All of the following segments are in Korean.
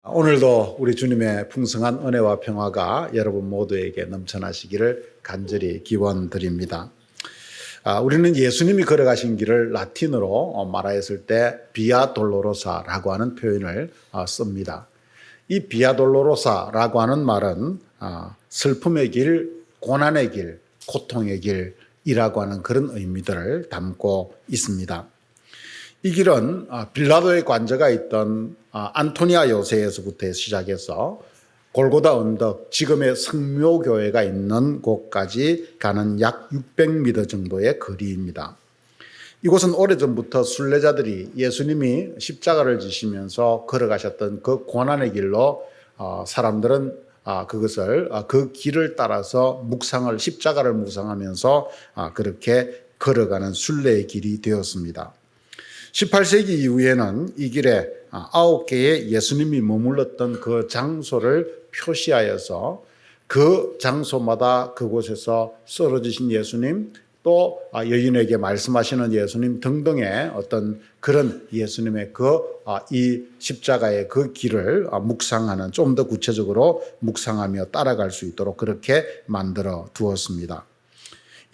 오늘도 우리 주님의 풍성한 은혜와 평화가 여러분 모두에게 넘쳐나시기를 간절히 기원드립니다. 우리는 예수님이 걸어가신 길을 라틴어로 말하였을 때 비아 돌로로사라고 하는 표현을 씁니다. 이 비아 돌로로사라고 하는 말은 슬픔의 길, 고난의 길, 고통의 길이라고 하는 그런 의미들을 담고 있습니다. 이 길은 빌라도의 관저가 있던 안토니아 요새에서부터 시작해서 골고다 언덕, 지금의 성묘교회가 있는 곳까지 가는 약 600m 정도의 거리입니다. 이곳은 오래전부터 순례자들이 예수님이 십자가를 지시면서 걸어가셨던 그 고난의 길로 사람들은 그것을 그 길을 따라서 십자가를 묵상하면서 그렇게 걸어가는 순례의 길이 되었습니다. 18세기 이후에는 이 길에 9개의 예수님이 머물렀던 그 장소를 표시하여서 그 장소마다 그곳에서 쓰러지신 예수님, 또 여인에게 말씀하시는 예수님 등등의 어떤 그런 예수님의 이 십자가의 그 길을 묵상하는, 좀 더 구체적으로 묵상하며 따라갈 수 있도록 그렇게 만들어 두었습니다.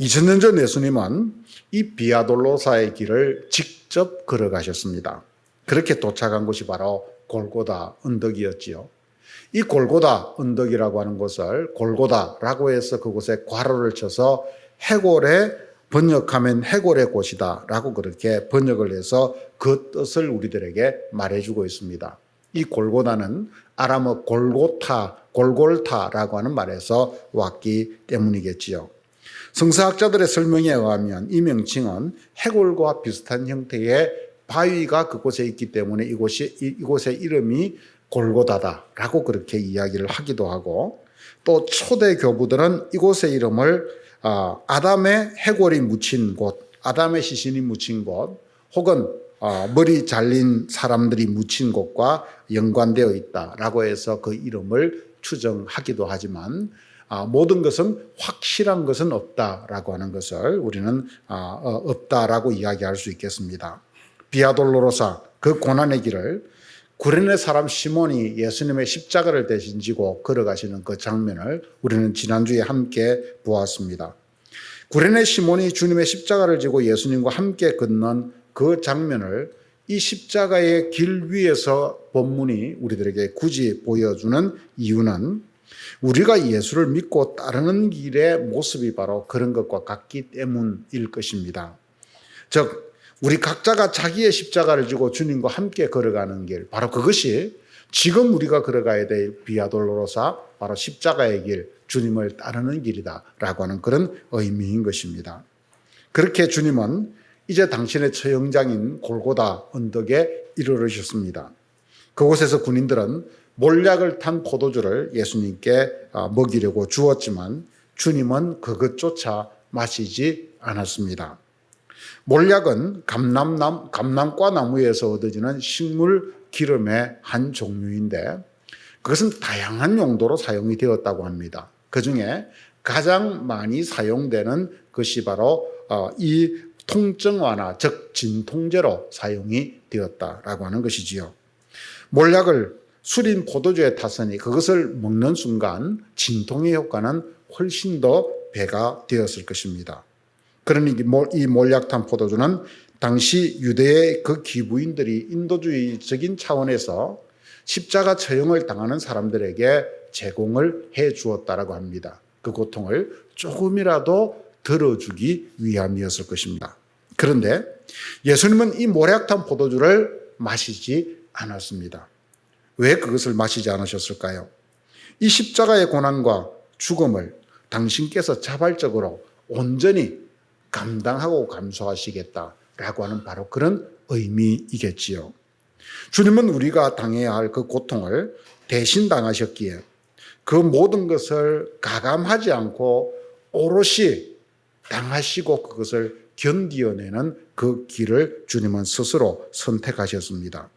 2000년 전 예수님은 이 비아돌로사의 길을 직접 걸어가셨습니다. 그렇게 도착한 곳이 바로 골고다 언덕이었지요. 이 골고다 언덕이라고 하는 곳을 골고다라고 해서 그곳에 괄호를 쳐서 해골에 번역하면 해골의 곳이다 라고 그렇게 번역을 해서 그 뜻을 우리들에게 말해주고 있습니다. 이 골고다는 아람어 골골타라고 하는 말에서 왔기 때문이겠지요. 성서학자들의 설명에 의하면 이 명칭은 해골과 비슷한 형태의 바위가 그곳에 있기 때문에 이곳의 이름이 골고다다라고 그렇게 이야기를 하기도 하고, 또 초대 교부들은 이곳의 이름을 아담의 해골이 묻힌 곳, 아담의 시신이 묻힌 곳, 혹은 머리 잘린 사람들이 묻힌 곳과 연관되어 있다라고 해서 그 이름을 추정하기도 하지만, 모든 것은 확실한 것은 없다라고 하는 것을 우리는 없다라고 이야기할 수 있겠습니다. 비아돌로로사, 그 고난의 길을 구레네 사람 시몬이 예수님의 십자가를 대신 지고 걸어가시는 그 장면을 우리는 지난주에 함께 보았습니다. 구레네 시몬이 주님의 십자가를 지고 예수님과 함께 걷는 그 장면을 이 십자가의 길 위에서 본문이 우리들에게 굳이 보여주는 이유는 우리가 예수를 믿고 따르는 길의 모습이 바로 그런 것과 같기 때문일 것입니다. 즉, 우리 각자가 자기의 십자가를 지고 주님과 함께 걸어가는 길, 바로 그것이 지금 우리가 걸어가야 될 비아돌로로사, 바로 십자가의 길, 주님을 따르는 길이다라고 하는 그런 의미인 것입니다. 그렇게 주님은 이제 당신의 처형장인 골고다 언덕에 이르르셨습니다. 그곳에서 군인들은 몰약을 탄 포도주를 예수님께 먹이려고 주었지만 주님은 그것조차 마시지 않았습니다. 몰약은 감람과 나무에서 얻어지는 식물 기름의 한 종류인데 그것은 다양한 용도로 사용이 되었다고 합니다. 그중에 가장 많이 사용되는 것이 바로 이 통증 완화, 즉 진통제로 사용이 되었다라고 하는 것이지요. 몰약을 술인 포도주에 탔으니 그것을 먹는 순간 진통의 효과는 훨씬 더 배가 되었을 것입니다. 그러니 이 몰약탄 포도주는 당시 유대의 그 기부인들이 인도주의적인 차원에서 십자가 처형을 당하는 사람들에게 제공을 해 주었다라고 합니다. 그 고통을 조금이라도 덜어주기 위함이었을 것입니다. 그런데 예수님은 이 몰약탄 포도주를 마시지 않았습니다. 왜 그것을 마시지 않으셨을까요? 이 십자가의 고난과 죽음을 당신께서 자발적으로 온전히 감당하고 감수하시겠다라고 하는 바로 그런 의미이겠지요. 주님은 우리가 당해야 할 그 고통을 대신 당하셨기에 그 모든 것을 가감하지 않고 오롯이 당하시고 그것을 견디어내는 그 길을 주님은 스스로 선택하셨습니다.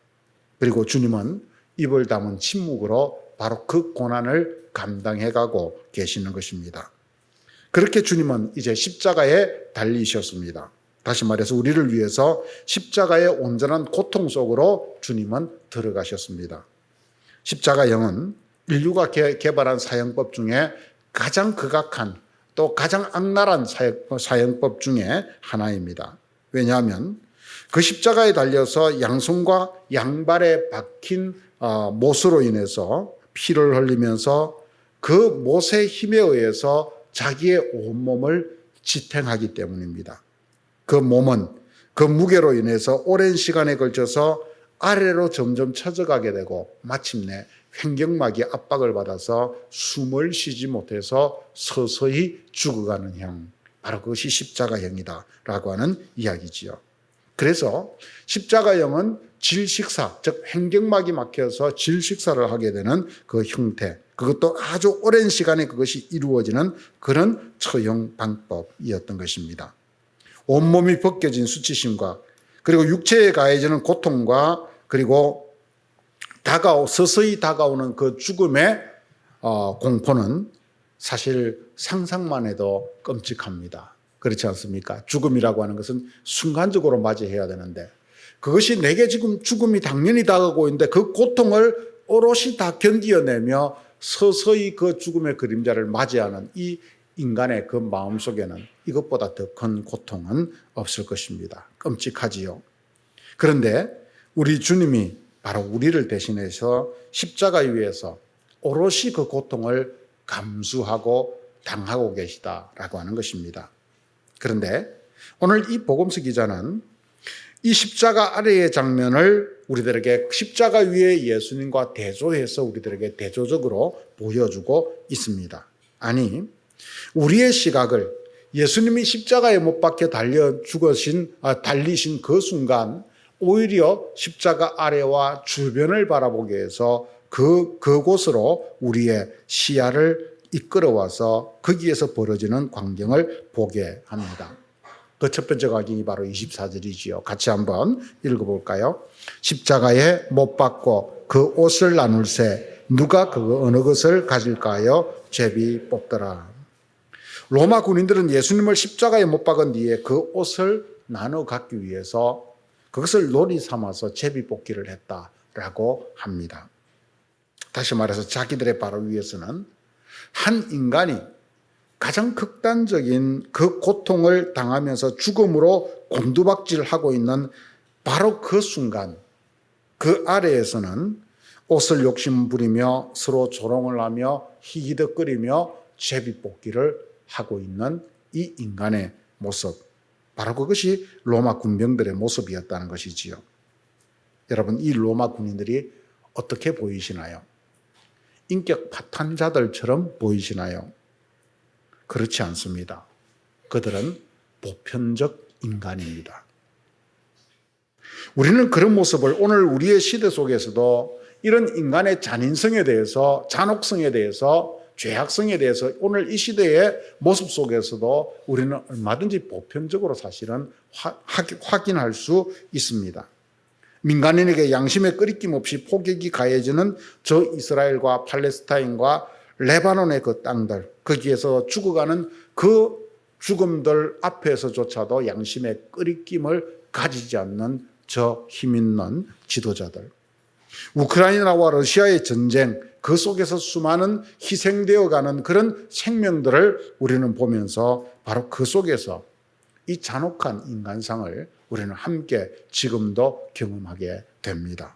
그리고 주님은 입을 다문 침묵으로 바로 그 고난을 감당해가고 계시는 것입니다. 그렇게 주님은 이제 십자가에 달리셨습니다. 다시 말해서 우리를 위해서 십자가의 온전한 고통 속으로 주님은 들어가셨습니다. 십자가형은 인류가 개발한 사형법 중에 가장 극악한 또 가장 악랄한 사형법 중에 하나입니다. 왜냐하면 그 십자가에 달려서 양손과 양발에 박힌 못으로 인해서 피를 흘리면서 그 못의 힘에 의해서 자기의 온몸을 지탱하기 때문입니다. 그 몸은 그 무게로 인해서 오랜 시간에 걸쳐서 아래로 점점 처져가게 되고 마침내 횡격막이 압박을 받아서 숨을 쉬지 못해서 서서히 죽어가는 형, 바로 그것이 십자가형이다라고 하는 이야기지요. 그래서 십자가형은 질식사, 즉 횡격막이 막혀서 질식사를 하게 되는 그 형태, 그것도 아주 오랜 시간에 그것이 이루어지는 그런 처형 방법이었던 것입니다. 온몸이 벗겨진 수치심과 그리고 육체에 가해지는 고통과 그리고 서서히 다가오는 그 죽음의 공포는 사실 상상만 해도 끔찍합니다. 그렇지 않습니까? 죽음이라고 하는 것은 순간적으로 맞이해야 되는데 그것이 내게 지금 죽음이 당연히 다가오고 있는데 그 고통을 오롯이 다 견디어내며 서서히 그 죽음의 그림자를 맞이하는 이 인간의 그 마음속에는 이것보다 더 큰 고통은 없을 것입니다. 끔찍하지요. 그런데 우리 주님이 바로 우리를 대신해서 십자가 위에서 오롯이 그 고통을 감수하고 당하고 계시다라고 하는 것입니다. 그런데 오늘 이 복음서 기자는 이 십자가 아래의 장면을 우리들에게 십자가 위에 예수님과 대조해서 우리들에게 대조적으로 보여주고 있습니다. 아니, 우리의 시각을 예수님이 십자가에 못 박혀 달리신 그 순간 오히려 십자가 아래와 주변을 바라보게 해서 그곳으로 우리의 시야를 이끌어와서 거기에서 벌어지는 광경을 보게 합니다. 그 첫 번째 광경이 바로 24절이지요. 같이 한번 읽어볼까요? 십자가에 못 박고 그 옷을 나눌세 누가 그 어느 것을 가질까요? 제비 뽑더라. 로마 군인들은 예수님을 십자가에 못 박은 뒤에 그 옷을 나눠 갖기 위해서 그것을 놀이 삼아서 제비 뽑기를 했다라고 합니다. 다시 말해서 자기들의 바로 위에서는 한 인간이 가장 극단적인 그 고통을 당하면서 죽음으로 곤두박질하고 있는 바로 그 순간 그 아래에서는 옷을 욕심 부리며 서로 조롱을 하며 히히덕거리며 제비뽑기를 하고 있는 이 인간의 모습, 바로 그것이 로마 군병들의 모습이었다는 것이지요. 여러분, 이 로마 군인들이 어떻게 보이시나요? 인격 파탄자들처럼 보이시나요? 그렇지 않습니다. 그들은 보편적 인간입니다. 우리는 그런 모습을 오늘 우리의 시대 속에서도 이런 인간의 잔인성에 대해서, 잔혹성에 대해서, 죄악성에 대해서 오늘 이 시대의 모습 속에서도 우리는 얼마든지 보편적으로 사실은 확인할 수 있습니다. 민간인에게 양심의 끄리낌 없이 폭격이 가해지는 저 이스라엘과 팔레스타인과 레바논의 그 땅들, 거기에서 죽어가는 그 죽음들 앞에서조차도 양심의 끄리낌을 가지지 않는 저 힘있는 지도자들, 우크라이나와 러시아의 전쟁, 그 속에서 수많은 희생되어가는 그런 생명들을 우리는 보면서 바로 그 속에서 이 잔혹한 인간상을 우리는 함께 지금도 경험하게 됩니다.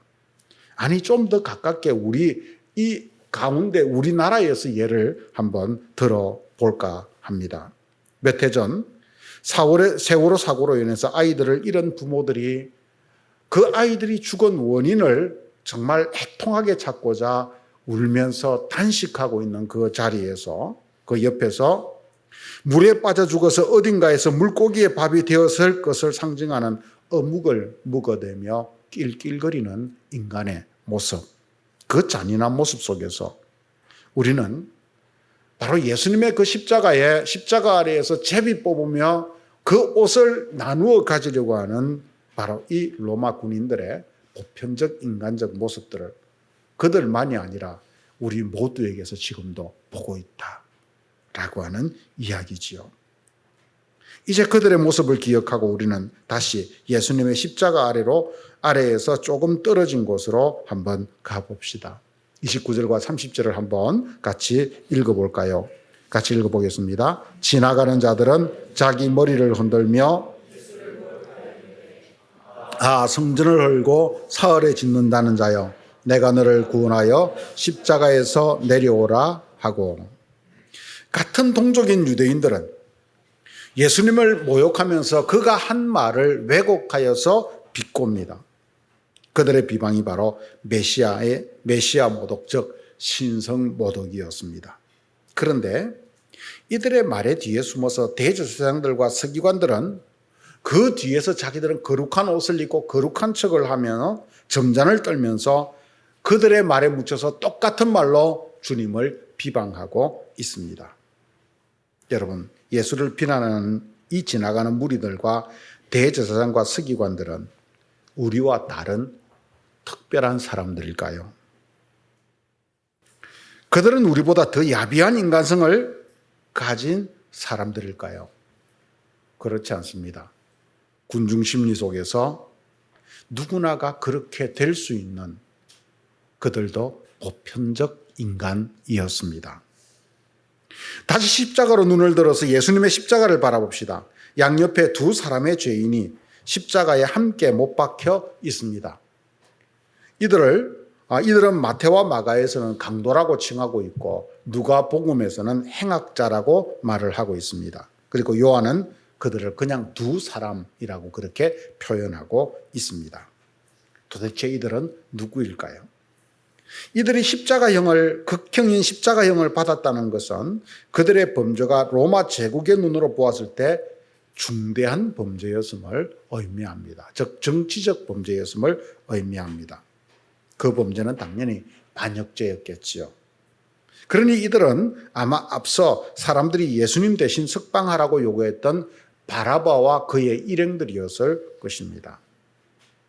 아니, 좀 더 가깝게 우리 이 가운데 우리나라에서 예를 한번 들어볼까 합니다. 몇 해 전 세월호 사고로 인해서 아이들을 잃은 부모들이 그 아이들이 죽은 원인을 정말 애통하게 찾고자 울면서 단식하고 있는 그 자리에서, 그 옆에서 물에 빠져 죽어서 어딘가에서 물고기의 밥이 되었을 것을 상징하는 어묵을 묵어대며 낄낄거리는 인간의 모습, 그 잔인한 모습 속에서 우리는 바로 예수님의 그 십자가 아래에서 제비 뽑으며 그 옷을 나누어 가지려고 하는 바로 이 로마 군인들의 보편적 인간적 모습들을 그들만이 아니라 우리 모두에게서 지금도 보고 있다라고 하는 이야기지요. 이제 그들의 모습을 기억하고 우리는 다시 예수님의 십자가 아래에서 조금 떨어진 곳으로 한번 가봅시다. 29절과 30절을 한번 같이 읽어볼까요? 같이 읽어보겠습니다. 지나가는 자들은 자기 머리를 흔들며 성전을 헐고 사흘에 짓는다는 자여, 내가 너를 구원하여 십자가에서 내려오라 하고. 같은 동족인 유대인들은 예수님을 모욕하면서 그가 한 말을 왜곡하여서 비꼽니다. 그들의 비방이 바로 메시아 모독, 즉 신성 모독이었습니다. 그런데 이들의 말에 뒤에 숨어서 대제사장들과 서기관들은 그 뒤에서 자기들은 거룩한 옷을 입고 거룩한 척을 하며 점잔을 떨면서 그들의 말에 묻혀서 똑같은 말로 주님을 비방하고 있습니다. 여러분, 예수를 비난하는 이 지나가는 무리들과 대제사장과 서기관들은 우리와 다른 특별한 사람들일까요? 그들은 우리보다 더 야비한 인간성을 가진 사람들일까요? 그렇지 않습니다. 군중 심리 속에서 누구나가 그렇게 될 수 있는 그들도 보편적 인간이었습니다. 다시 십자가로 눈을 들어서 예수님의 십자가를 바라봅시다. 양옆에 두 사람의 죄인이 십자가에 함께 못 박혀 있습니다. 이들은 마태와 마가에서는 강도라고 칭하고 있고 누가복음에서는 행악자라고 말을 하고 있습니다. 그리고 요한은 그들을 그냥 두 사람이라고 그렇게 표현하고 있습니다. 도대체 이들은 누구일까요? 이들이 극형인 십자가형을 받았다는 것은 그들의 범죄가 로마 제국의 눈으로 보았을 때 중대한 범죄였음을 의미합니다. 즉 정치적 범죄였음을 의미합니다. 그 범죄는 당연히 반역죄였겠지요. 그러니 이들은 아마 앞서 사람들이 예수님 대신 석방하라고 요구했던 바라바와 그의 일행들이었을 것입니다.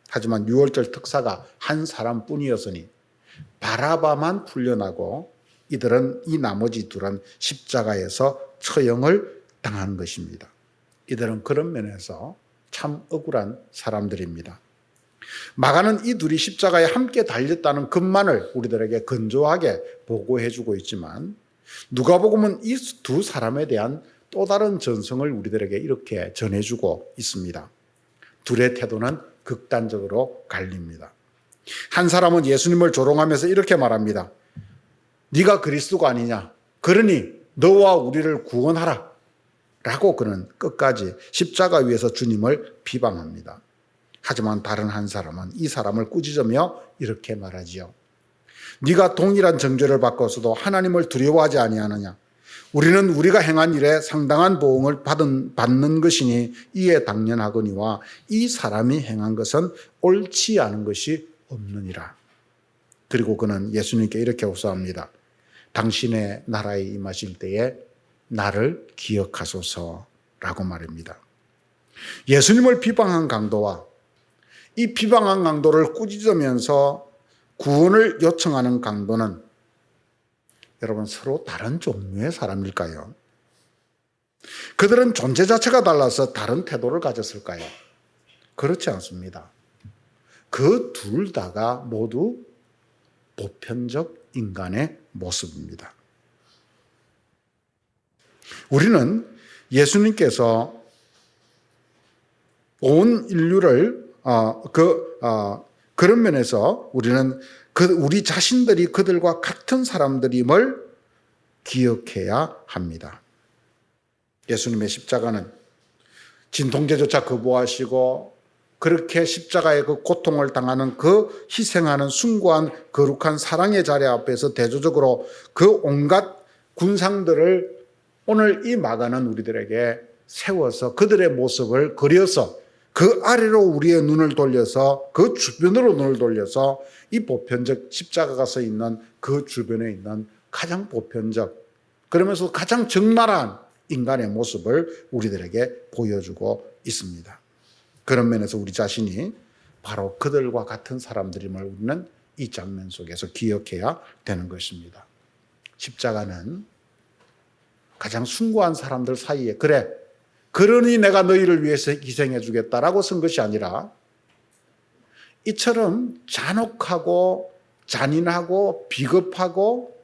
하지만 6월절 특사가 한 사람뿐이었으니 바라바만 풀려나고 이 나머지 둘은 십자가에서 처형을 당한 것입니다. 이들은 그런 면에서 참 억울한 사람들입니다. 마가는 이 둘이 십자가에 함께 달렸다는 것만을 우리들에게 건조하게 보고해주고 있지만 누가복음은 이 두 사람에 대한 또 다른 전성을 우리들에게 이렇게 전해주고 있습니다. 둘의 태도는 극단적으로 갈립니다. 한 사람은 예수님을 조롱하면서 이렇게 말합니다. 네가 그리스도가 아니냐? 그러니 너와 우리를 구원하라. 라고 그는 끝까지 십자가 위에서 주님을 비방합니다. 하지만 다른 한 사람은 이 사람을 꾸짖으며 이렇게 말하지요. 네가 동일한 정죄를 받고서도 하나님을 두려워하지 아니하느냐? 우리는 우리가 행한 일에 상당한 보응을 받는 것이니 이에 당연하거니와 이 사람이 행한 것은 옳지 않은 것이 없느니라. 그리고 그는 예수님께 이렇게 호소합니다. 당신의 나라에 임하실 때에 나를 기억하소서라고 말입니다. 예수님을 비방한 강도와 이 비방한 강도를 꾸짖으면서 구원을 요청하는 강도는 여러분 서로 다른 종류의 사람일까요? 그들은 존재 자체가 달라서 다른 태도를 가졌을까요? 그렇지 않습니다. 그 둘 다가 모두 보편적 인간의 모습입니다. 우리는 예수님께서 온 인류를 그런 면에서 우리는 우리 자신들이 그들과 같은 사람들임을 기억해야 합니다. 예수님의 십자가는 진통제조차 거부하시고 그렇게 십자가의 그 고통을 당하는 그 희생하는 숭고한 거룩한 사랑의 자리 앞에서 대조적으로 그 온갖 군상들을 오늘 이 마가는 우리들에게 세워서 그들의 모습을 그려서 그 아래로 우리의 눈을 돌려서 그 주변으로 눈을 돌려서 이 보편적 십자가가 서 있는 그 주변에 있는 가장 보편적 그러면서 가장 적나라한 인간의 모습을 우리들에게 보여주고 있습니다. 그런 면에서 우리 자신이 바로 그들과 같은 사람들임을 우리는 이 장면 속에서 기억해야 되는 것입니다. 십자가는 가장 숭고한 사람들 사이에 그러니 내가 너희를 위해서 희생해 주겠다라고 쓴 것이 아니라 이처럼 잔혹하고 잔인하고 비겁하고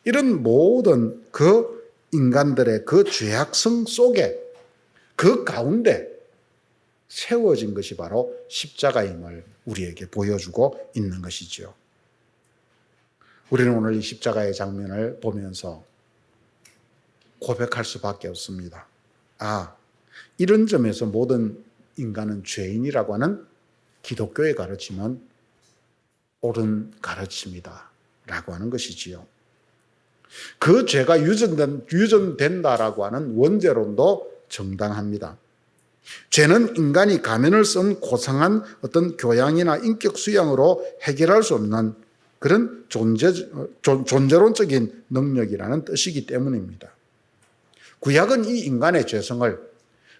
이런 모든 그 인간들의 그 죄악성 속에 그 가운데 세워진 것이 바로 십자가임을 우리에게 보여주고 있는 것이죠. 우리는 오늘 이 십자가의 장면을 보면서 고백할 수밖에 없습니다. 이런 점에서 모든 인간은 죄인이라고 하는 기독교의 가르침은 옳은 가르침이다 라고 하는 것이지요. 그 죄가 유전된다라고 하는 원죄론도 정당합니다. 죄는 인간이 가면을 쓴 고상한 어떤 교양이나 인격 수양으로 해결할 수 없는 그런 존재론적인 능력이라는 뜻이기 때문입니다. 구약은 이 인간의 죄성을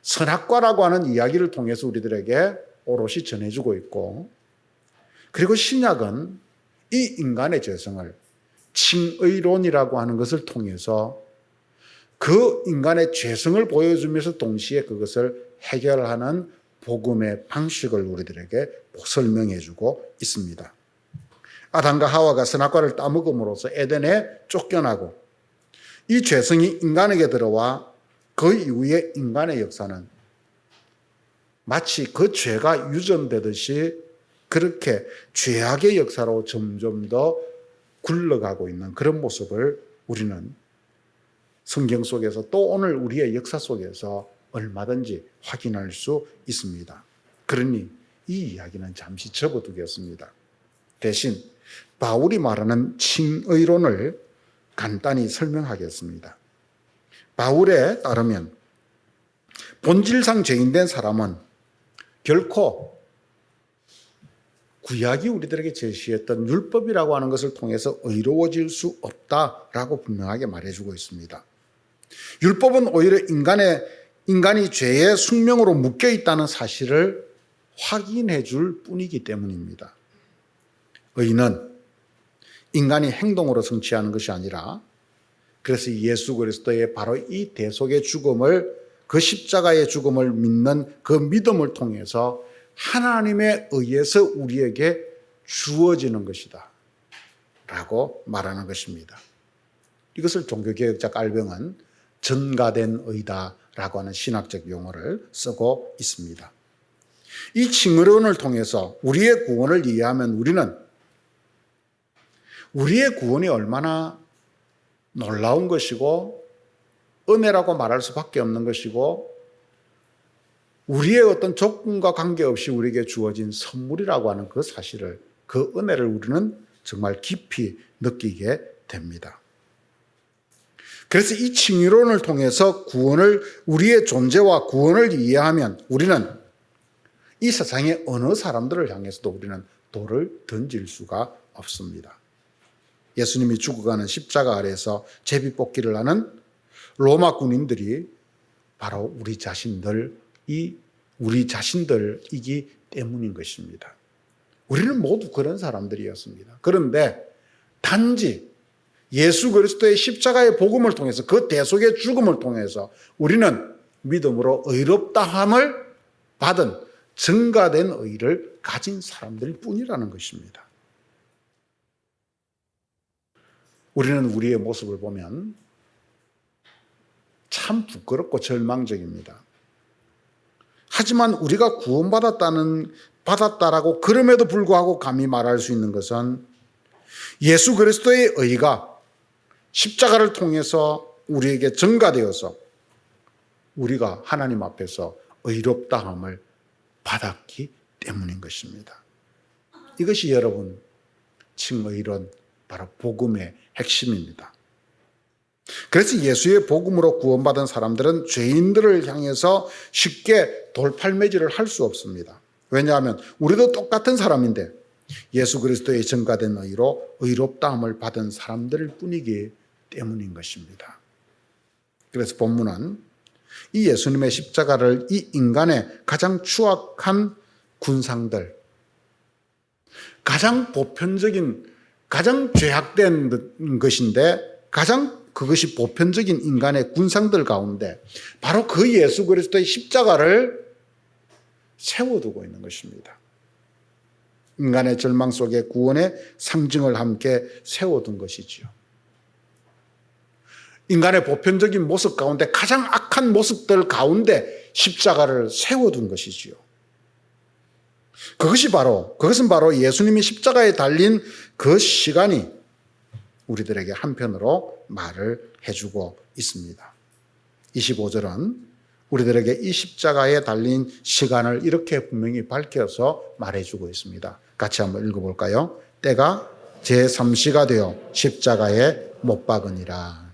선악과라고 하는 이야기를 통해서 우리들에게 오롯이 전해주고 있고, 그리고 신약은 이 인간의 죄성을 칭의론이라고 하는 것을 통해서 그 인간의 죄성을 보여주면서 동시에 그것을 해결하는 복음의 방식을 우리들에게 설명해 주고 있습니다. 아담과 하와가 선악과를 따먹음으로써 에덴에 쫓겨나고 이 죄성이 인간에게 들어와 그 이후에 인간의 역사는 마치 그 죄가 유전되듯이 그렇게 죄악의 역사로 점점 더 굴러가고 있는 그런 모습을 우리는 성경 속에서 또 오늘 우리의 역사 속에서 얼마든지 확인할 수 있습니다. 그러니 이 이야기는 잠시 접어두겠습니다. 대신 바울이 말하는 칭의론을 간단히 설명하겠습니다. 바울에 따르면 본질상 죄인된 사람은 결코 구약이 우리들에게 제시했던 율법이라고 하는 것을 통해서 의로워질 수 없다라고 분명하게 말해주고 있습니다. 율법은 오히려 인간이 죄의 숙명으로 묶여 있다는 사실을 확인해 줄 뿐이기 때문입니다. 의는 인간이 행동으로 성취하는 것이 아니라, 그래서 예수 그리스도의 바로 이 대속의 죽음을, 그 십자가의 죽음을 믿는 그 믿음을 통해서 하나님에 의해서 우리에게 주어지는 것이다 라고 말하는 것입니다. 이것을 종교개혁자 깔병은 전가된 의다라고 하는 신학적 용어를 쓰고 있습니다. 이 칭의론을 통해서 우리의 구원을 이해하면 우리는 우리의 구원이 얼마나 놀라운 것이고 은혜라고 말할 수밖에 없는 것이고 우리의 어떤 조건과 관계없이 우리에게 주어진 선물이라고 하는 그 사실을, 그 은혜를 우리는 정말 깊이 느끼게 됩니다. 그래서 이 칭의론을 통해서 우리의 존재와 구원을 이해하면 우리는 이 세상의 어느 사람들을 향해서도 우리는 돌을 던질 수가 없습니다. 예수님이 죽어가는 십자가 아래에서 제비뽑기를 하는 로마 군인들이 바로 우리 자신들이기 때문인 것입니다. 우리는 모두 그런 사람들이었습니다. 그런데 단지 예수 그리스도의 십자가의 복음을 통해서, 그 대속의 죽음을 통해서 우리는 믿음으로 의롭다함을 받은 증가된 의를 가진 사람들 뿐이라는 것입니다. 우리는 우리의 모습을 보면 참 부끄럽고 절망적입니다. 하지만 우리가 받았다라고 그럼에도 불구하고 감히 말할 수 있는 것은 예수 그리스도의 의가 십자가를 통해서 우리에게 증가되어서 우리가 하나님 앞에서 의롭다함을 받았기 때문인 것입니다. 이것이 여러분 칭의론, 바로 복음의 핵심입니다. 그래서 예수의 복음으로 구원받은 사람들은 죄인들을 향해서 쉽게 돌팔매질을 할 수 없습니다. 왜냐하면 우리도 똑같은 사람인데 예수 그리스도의 증가된 의로 의롭다함을 받은 사람들 뿐이기 때문인 것입니다. 그래서 본문은 이 예수님의 십자가를 이 인간의 가장 추악한 군상들, 가장 보편적인, 가장 죄악된 것인데 그것이 보편적인 인간의 군상들 가운데 바로 그 예수 그리스도의 십자가를 세워두고 있는 것입니다. 인간의 절망 속에 구원의 상징을 함께 세워둔 것이지요. 인간의 보편적인 모습 가운데 가장 악한 모습들 가운데 십자가를 세워둔 것이지요. 그것은 바로 예수님이 십자가에 달린 그 시간이 우리들에게 한편으로 말을 해주고 있습니다. 25절은 우리들에게 이 십자가에 달린 시간을 이렇게 분명히 밝혀서 말해주고 있습니다. 같이 한번 읽어볼까요? 때가 제3시가 되어 십자가에 못 박으니라.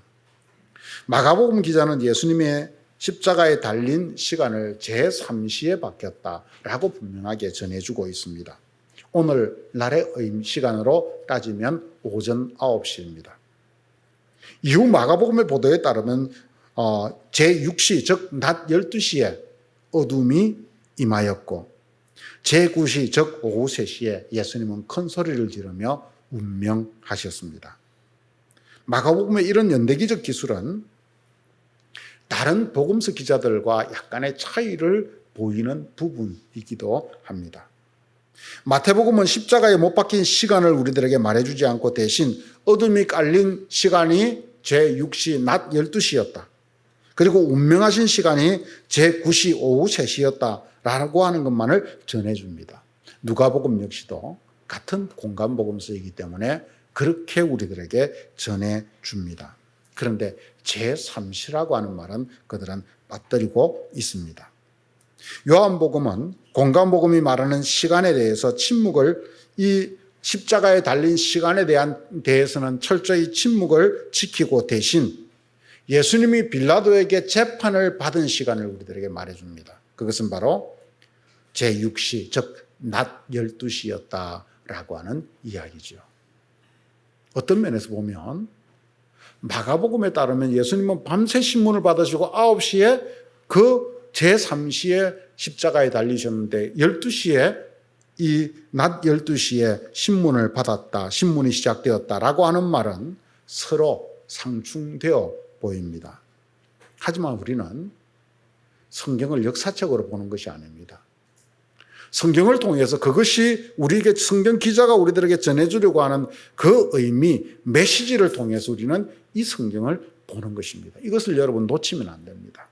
마가복음 기자는 예수님의 십자가에 달린 시간을 제3시에 바뀌었다라고 분명하게 전해주고 있습니다. 오늘날의 시간으로 따지면 오전 9시입니다. 이후 마가복음의 보도에 따르면 제6시 즉 낮 12시에 어둠이 임하였고 제9시 즉 오후 3시에 예수님은 큰 소리를 지르며 운명하셨습니다. 마가복음의 이런 연대기적 기술은 다른 복음서 기자들과 약간의 차이를 보이는 부분이기도 합니다. 마태복음은 십자가에 못 박힌 시간을 우리들에게 말해주지 않고 대신 어둠이 깔린 시간이 제6시 낮 12시였다. 그리고 운명하신 시간이 제9시 오후 3시였다라고 하는 것만을 전해줍니다. 누가복음 역시도 같은 공간복음서이기 때문에 그렇게 우리들에게 전해줍니다. 그런데 제3시라고 하는 말은 그들은 빠뜨리고 있습니다. 요한복음은 공간복음이 말하는 시간에 대해서 이 십자가에 달린 시간에 대해서는 철저히 침묵을 지키고 대신 예수님이 빌라도에게 재판을 받은 시간을 우리들에게 말해줍니다. 그것은 바로 제6시 즉 낮 12시였다라고 하는 이야기죠. 어떤 면에서 보면 마가복음에 따르면 예수님은 밤새 신문을 받으시고 9시에 그 제3시에 십자가에 달리셨는데 12시에 이 낮 12시에 신문을 받았다, 신문이 시작되었다라고 하는 말은 서로 상충되어 보입니다. 하지만 우리는 성경을 역사적으로 보는 것이 아닙니다. 성경을 통해서 그것이 우리에게 성경 기자가 우리들에게 전해주려고 하는 그 의미, 메시지를 통해서 우리는 이 성경을 보는 것입니다. 이것을 여러분 놓치면 안 됩니다.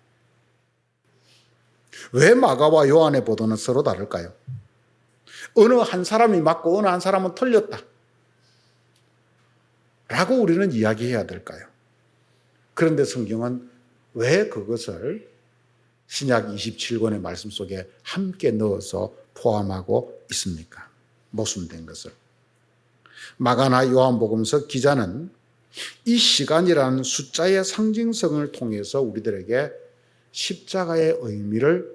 왜 마가와 요한의 보도는 서로 다를까요? 어느 한 사람이 맞고 어느 한 사람은 틀렸다 라고 우리는 이야기해야 될까요? 그런데 성경은 왜 그것을 신약 27권의 말씀 속에 함께 넣어서 포함하고 있습니까? 모순된 것을. 마가나 요한복음서 기자는 이 시간이라는 숫자의 상징성을 통해서 우리들에게 십자가의 의미를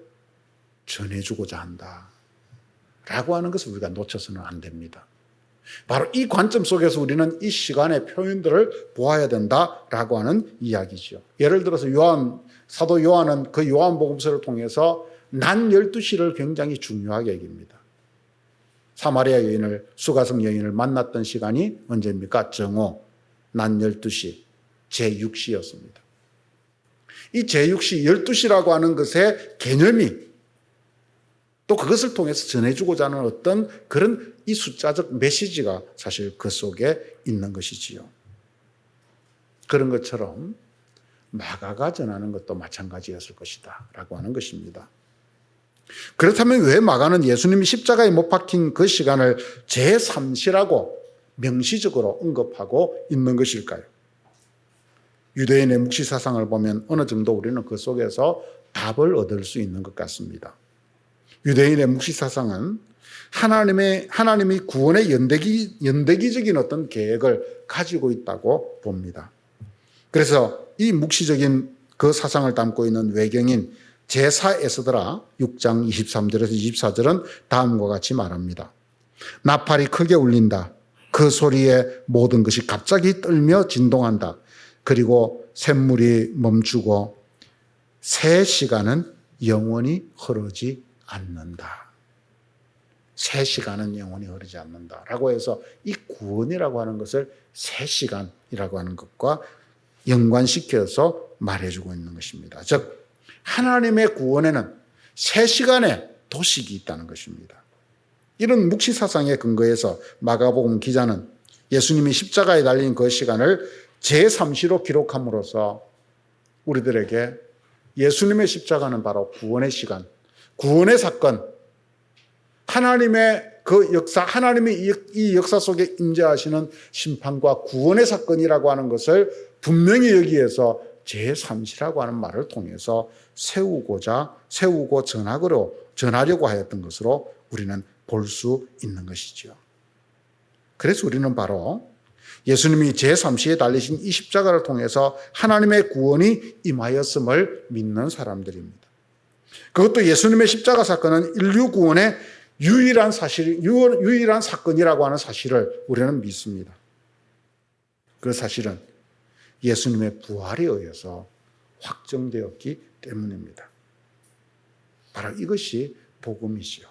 전해주고자 한다라고 하는 것을 우리가 놓쳐서는 안 됩니다. 바로 이 관점 속에서 우리는 이 시간의 표현들을 보아야 된다라고 하는 이야기죠. 예를 들어서 사도 요한은 그 요한복음서를 통해서 낮 12시를 굉장히 중요하게 여깁니다. 사마리아 여인을, 수가성 여인을 만났던 시간이 언제입니까? 정오, 낮 12시, 제6시였습니다. 이 제6시, 12시라고 하는 것의 개념이 또 그것을 통해서 전해주고자 하는 어떤 그런 이 숫자적 메시지가 사실 그 속에 있는 것이지요. 그런 것처럼 마가가 전하는 것도 마찬가지였을 것이다 라고 하는 것입니다. 그렇다면 왜 마가는 예수님이 십자가에 못 박힌 그 시간을 제3시라고 명시적으로 언급하고 있는 것일까요? 유대인의 묵시 사상을 보면 어느 정도 우리는 그 속에서 답을 얻을 수 있는 것 같습니다. 유대인의 묵시 사상은 하나님이 구원의 연대기적인 어떤 계획을 가지고 있다고 봅니다. 그래서 이 묵시적인 그 사상을 담고 있는 외경인 제사 에스드라 6장 23절에서 24절은 다음과 같이 말합니다. 나팔이 크게 울린다. 그 소리에 모든 것이 갑자기 떨며 진동한다. 그리고 샘물이 멈추고 새 시간은 영원히 흐르지 않는다. 새 시간은 영원히 흐르지 않는다. 라고 해서 이 구원이라고 하는 것을 새 시간이라고 하는 것과 연관시켜서 말해주고 있는 것입니다. 즉 하나님의 구원에는 새 시간의 도식이 있다는 것입니다. 이런 묵시사상에 근거해서 마가복음 기자는 예수님이 십자가에 달린 그 시간을 제3시로 기록함으로써 우리들에게 예수님의 십자가는 바로 구원의 시간, 구원의 사건, 하나님의 그 역사, 하나님이 이 역사 속에 임재하시는 심판과 구원의 사건이라고 하는 것을 분명히 여기에서 제3시라고 하는 말을 통해서 세우고 전하려고 하였던 것으로 우리는 볼 수 있는 것이죠. 그래서 우리는 바로 예수님이 제3시에 달리신 이 십자가를 통해서 하나님의 구원이 임하였음을 믿는 사람들입니다. 그것도 예수님의 십자가 사건은 인류 구원의 유일한 사건이라고 하는 사실을 우리는 믿습니다. 그 사실은 예수님의 부활에 의해서 확정되었기 때문입니다. 바로 이것이 복음이지요.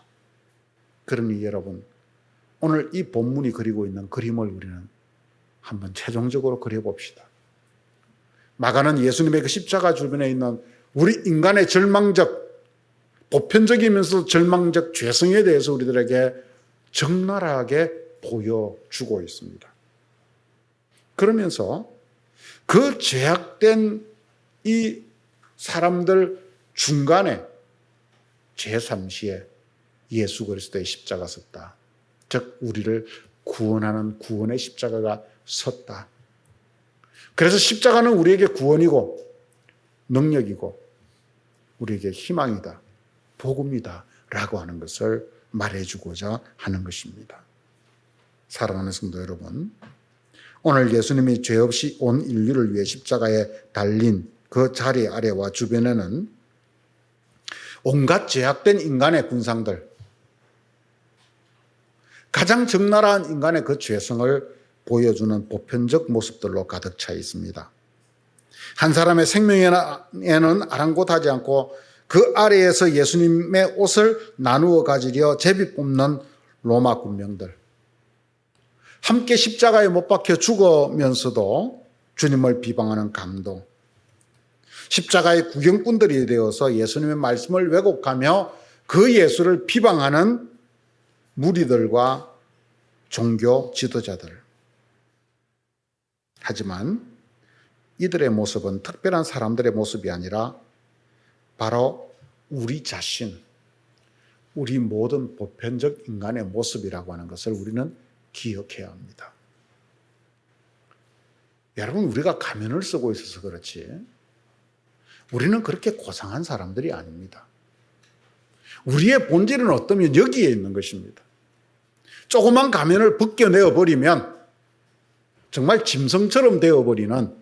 그러니 여러분, 오늘 이 본문이 그리고 있는 그림을 우리는 한번 최종적으로 그려봅시다. 마가는 예수님의 그 십자가 주변에 있는 우리 인간의 절망적, 보편적이면서 절망적 죄성에 대해서 우리들에게 적나라하게 보여주고 있습니다. 그러면서 그 죄악된 이 사람들 중간에 제3시에 예수 그리스도의 십자가 섰다. 즉 우리를 구원하는 구원의 십자가가 섰다. 그래서 십자가는 우리에게 구원이고 능력이고 우리에게 희망이다, 복음이다 라고 하는 것을 말해주고자 하는 것입니다. 사랑하는 성도 여러분, 오늘 예수님이 죄 없이 온 인류를 위해 십자가에 달린 그 자리 아래와 주변에는 온갖 죄악된 인간의 군상들, 가장 적나라한 인간의 그 죄성을 보여주는 보편적 모습들로 가득 차 있습니다. 한 사람의 생명에는 아랑곳하지 않고 그 아래에서 예수님의 옷을 나누어 가지려 제비 뽑는 로마 군병들, 함께 십자가에 못 박혀 죽으면서도 주님을 비방하는 강도, 십자가의 구경꾼들이 되어서 예수님의 말씀을 왜곡하며 그 예수를 비방하는 무리들과 종교 지도자들. 하지만 이들의 모습은 특별한 사람들의 모습이 아니라 바로 우리 자신, 우리 모든 보편적 인간의 모습이라고 하는 것을 우리는 기억해야 합니다. 여러분, 우리가 가면을 쓰고 있어서 그렇지 우리는 그렇게 고상한 사람들이 아닙니다. 우리의 본질은 어떠면 여기에 있는 것입니다. 조그만 가면을 벗겨내어 버리면 정말 짐승처럼 되어버리는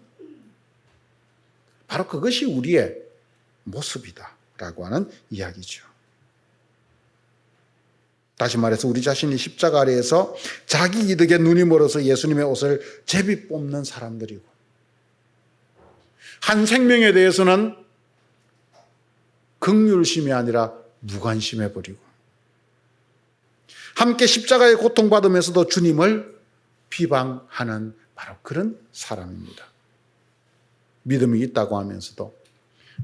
바로 그것이 우리의 모습이다라고 하는 이야기죠. 다시 말해서 우리 자신이 십자가 아래에서 자기 이득에 눈이 멀어서 예수님의 옷을 제비 뽑는 사람들이고, 한 생명에 대해서는 긍휼심이 아니라 무관심해 버리고, 함께 십자가에 고통받으면서도 주님을 비방하는 바로 그런 사람입니다. 믿음이 있다고 하면서도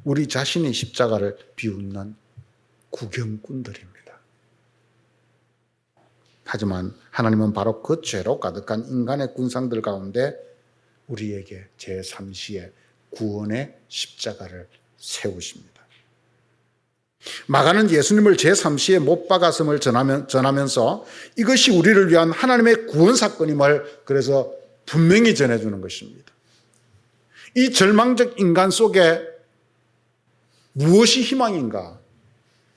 우리 자신이 십자가를 비웃는 구경꾼들입니다. 하지만 하나님은 바로 그 죄로 가득한 인간의 군상들 가운데 우리에게 제3시에 구원의 십자가를 세우십니다. 마가는 예수님을 제3시에 못 박았음을 전하면서 이것이 우리를 위한 하나님의 구원 사건임을 그래서 분명히 전해주는 것입니다. 이 절망적 인간 속에 무엇이 희망인가?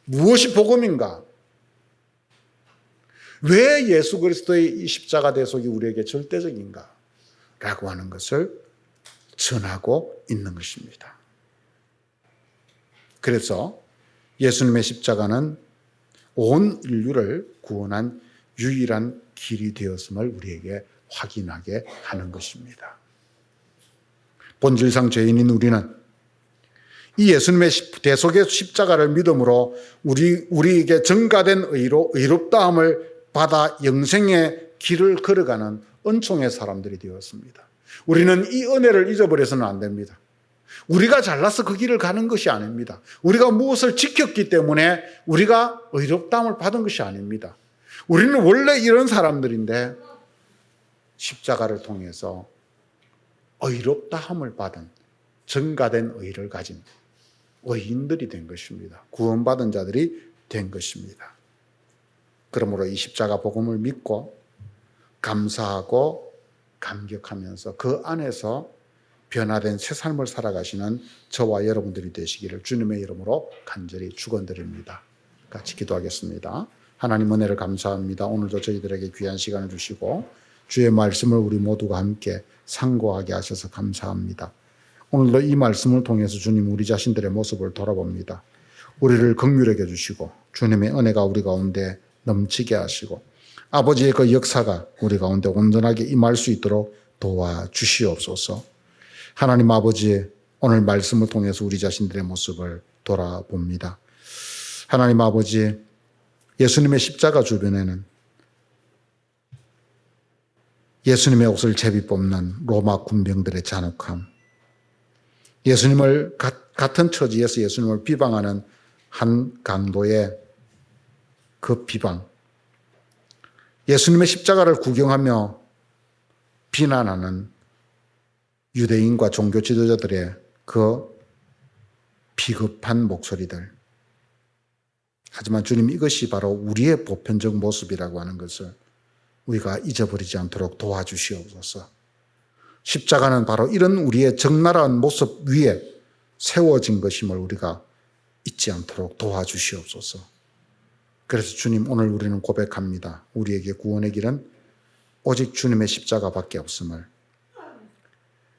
무엇이 복음인가? 왜 예수 그리스도의 이 십자가 대속이 우리에게 절대적인가? 라고 하는 것을 전하고 있는 것입니다. 그래서 예수님의 십자가는 온 인류를 구원한 유일한 길이 되었음을 우리에게 확인하게 하는 것입니다. 본질상 죄인인 우리는 이 예수님의 대속의 십자가를 믿음으로 우리에게 증가된 의롭다함을 받아 영생의 길을 걸어가는 은총의 사람들이 되었습니다. 우리는 이 은혜를 잊어버려서는 안 됩니다. 우리가 잘나서 그 길을 가는 것이 아닙니다. 우리가 무엇을 지켰기 때문에 우리가 의롭다함을 받은 것이 아닙니다. 우리는 원래 이런 사람들인데 십자가를 통해서 의롭다 함을 받은 증가된 의를 가진 의인들이 된 것입니다. 구원받은 자들이 된 것입니다. 그러므로 이 십자가 복음을 믿고 감사하고 감격하면서 그 안에서 변화된 새 삶을 살아가시는 저와 여러분들이 되시기를 주님의 이름으로 간절히 축원드립니다. 같이 기도하겠습니다. 하나님 은혜를 감사합니다. 오늘도 저희들에게 귀한 시간을 주시고 주의 말씀을 우리 모두가 함께 상고하게 하셔서 감사합니다. 오늘도 이 말씀을 통해서 주님 우리 자신들의 모습을 돌아봅니다. 우리를 긍휼하게 해주시고 주님의 은혜가 우리 가운데 넘치게 하시고 아버지의 그 역사가 우리 가운데 온전하게 임할 수 있도록 도와주시옵소서. 하나님 아버지, 오늘 말씀을 통해서 우리 자신들의 모습을 돌아봅니다. 하나님 아버지, 예수님의 십자가 주변에는 예수님의 옷을 제비 뽑는 로마 군병들의 잔혹함, 예수님을 같은 처지에서 예수님을 비방하는 한 강도의 그 비방, 예수님의 십자가를 구경하며 비난하는 유대인과 종교 지도자들의 그 비겁한 목소리들. 하지만 주님, 이것이 바로 우리의 보편적 모습이라고 하는 것을 우리가 잊어버리지 않도록 도와주시옵소서. 십자가는 바로 이런 우리의 적나라한 모습 위에 세워진 것임을 우리가 잊지 않도록 도와주시옵소서. 그래서 주님, 오늘 우리는 고백합니다. 우리에게 구원의 길은 오직 주님의 십자가밖에 없음을.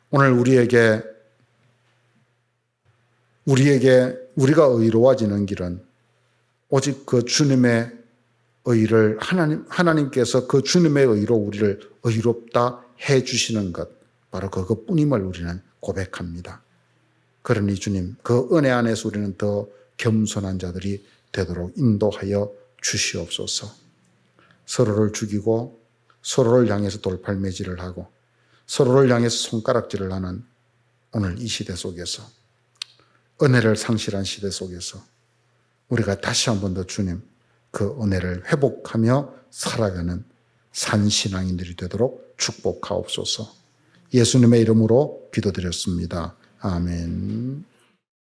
오늘 우리가 의로워지는 길은 오직 그 주님의 의를 하나님께서 그 주님의 의로 우리를 의롭다 해 주시는 것, 바로 그것뿐임을 우리는 고백합니다. 그러니 주님, 그 은혜 안에서 우리는 더 겸손한 자들이 되도록 인도하여 주시옵소서. 서로를 죽이고 서로를 향해서 돌팔매질을 하고 서로를 향해서 손가락질을 하는 오늘 이 시대 속에서, 은혜를 상실한 시대 속에서 우리가 다시 한 번 더 주님, 그 은혜를 회복하며 살아가는 산신앙인들이 되도록 축복하옵소서. 예수님의 이름으로 기도드렸습니다. 아멘.